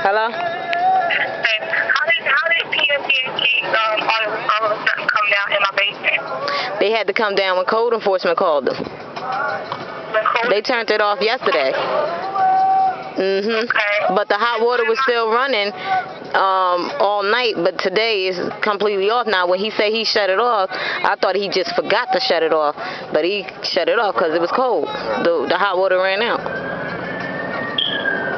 Hello? Hey, how did PSCG all of a sudden come down in my basement? They had to come down when code enforcement called them. They turned it off yesterday. Okay. But the hot water was still running all night, but today is completely off now. When he said he shut it off, I thought he just forgot to shut it off, but he shut it off because it was cold. The hot water ran out.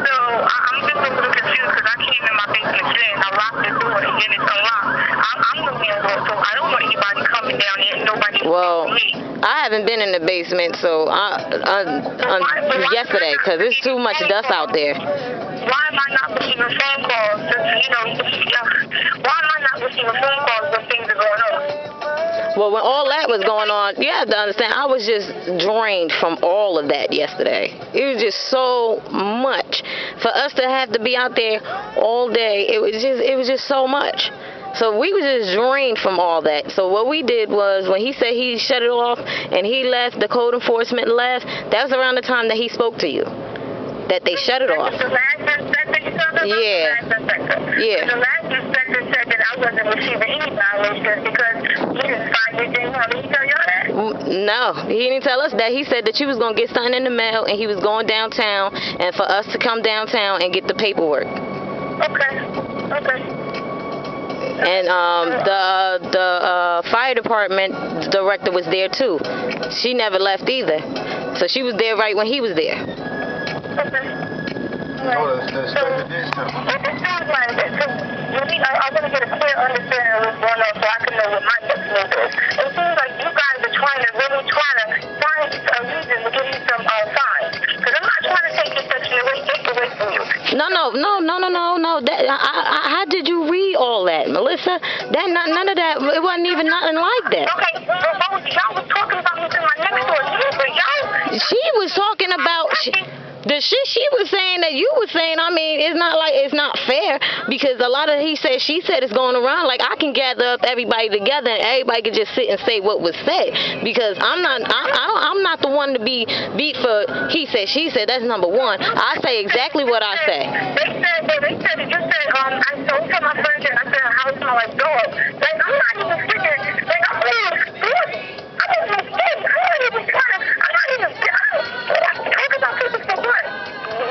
So I'm just a little confused because I came in my basement today and I locked the door and then it's unlocked. I'm the landlord, so I don't want anybody coming down here and nobody Well, me. I haven't been in the basement, so yesterday, because there's too much dust out there. Why am I not receiving phone calls? Why am I not receiving phone calls when things are going on? Well, when all that was going on, you have to understand, I was just drained from all of that yesterday. It was just so much. For us to have to be out there all day, it was just so much. So we was just drained from all that. So what we did was, when he said he shut it off and he left, the code enforcement left, that was around the time that he spoke to you, that they shut it off. The last inspector you talking about? Yeah. The last inspector. Yeah. The last inspector said that I wasn't receiving any violations because he didn't find anything wrong. Did he tell y'all that? No, he didn't tell us that. He said that you was going to get something in the mail and he was going downtown and for us to come downtown and get the paperwork. Okay. And the fire department director was there too. She never left either. So she was there right when he was there. Okay. No, the inspector did come. It sounds like that. I want to get a clear understanding of what's going on so I can know what my next move is. It seems like you guys are trying to find a reason to give me some fines. Because I'm not trying to take your section away from you. No. How did you read all that, Melissa? None of that. It wasn't even nothing like that. Okay, so y'all was talking about me to my next door neighbor, y'all. She was talking about. The shit she was saying that you were saying, I mean, it's not fair because a lot of he said, she said is going around. Like, I can gather up everybody together and everybody can just sit and say what was said because I'm not the one to be beat for he said, she said. That's number one. I say exactly what I say. They said that you said, I told my friend that I said, how smell like dog. Like, I'm not even sticking, like, I'm not even scared. I'm not even talking about people for what?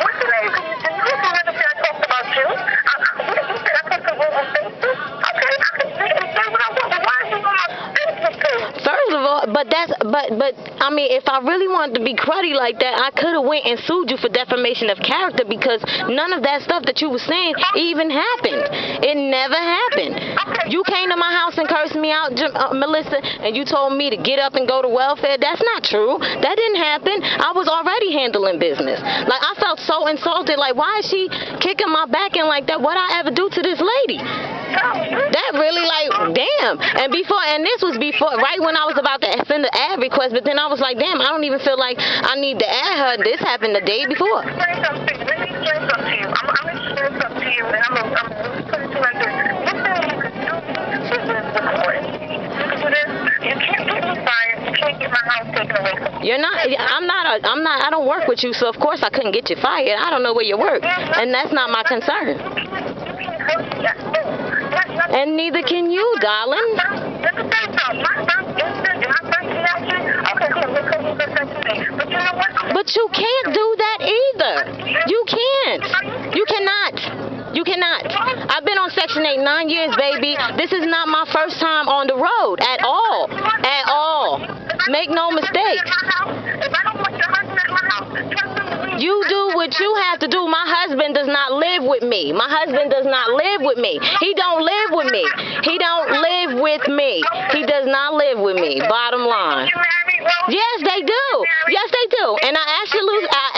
What's the name? You can never say I talked about you. You said I put some on Facebook. Okay, I can say what I want, but why is you on my Facebook page? First of all, but I mean, if I really wanted to be cruddy like that, I could have went and sued you for defamation of character because none of that stuff that you were saying even happened. It never happened. You came to my house and cursed me out, Melissa, and you told me to get up and go to welfare. That's not true. That didn't happen. I was already handling business. Like, I felt so insulted. Like, why is she kicking my back in like that? What I ever do to this lady? That really, like, damn. And this was before, right when I was about to send the ad request, but then I was like, damn, I don't even feel like I need to add her. This happened the day before. Let me explain something to you. I'm going to explain something to you, and I'm going to put it to like this. This thing you can do is record. You can do this. You can't get me fired. You can't get my house taken away from me. You're not, I don't work with you, so of course I couldn't get you fired. I don't know where you work, and that's not my concern. And neither can you, darling. Let me say something. But you can't do that either. You can't. You cannot. You cannot. I've been on Section 8 9 years, baby. This is not my first time on the road at all. At all. Make no mistake. You do what you have to do. My husband does not live with me. My husband does not live with me. He don't live with me. He don't live with me. He does not live with me. Bottom line. Yes, they do. Yes, they do. And I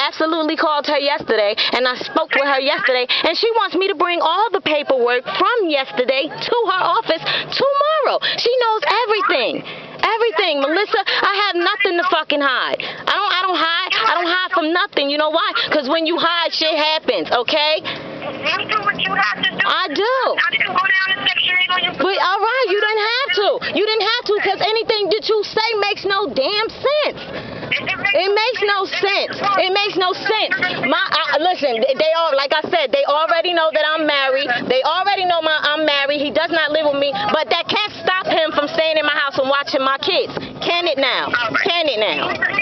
absolutely called her yesterday, and I spoke with her yesterday, and she wants me to bring all the paperwork from yesterday to her office tomorrow. She knows everything. Everything, Melissa. I have nothing to fucking hide. I don't hide from nothing. You know why? Because when you hide, shit happens, okay? You do what you have to do. I do. I didn't go down and negotiate on your But all right, you didn't have to. You didn't have to because anything that you say makes no damn sense. It makes no sense. It makes no sense. Listen, they all, like I said, they already know that I'm married. They already know I'm married. He does not live with me, but that can't stop him from staying in my house and watching my kids. Can it now? Can it now?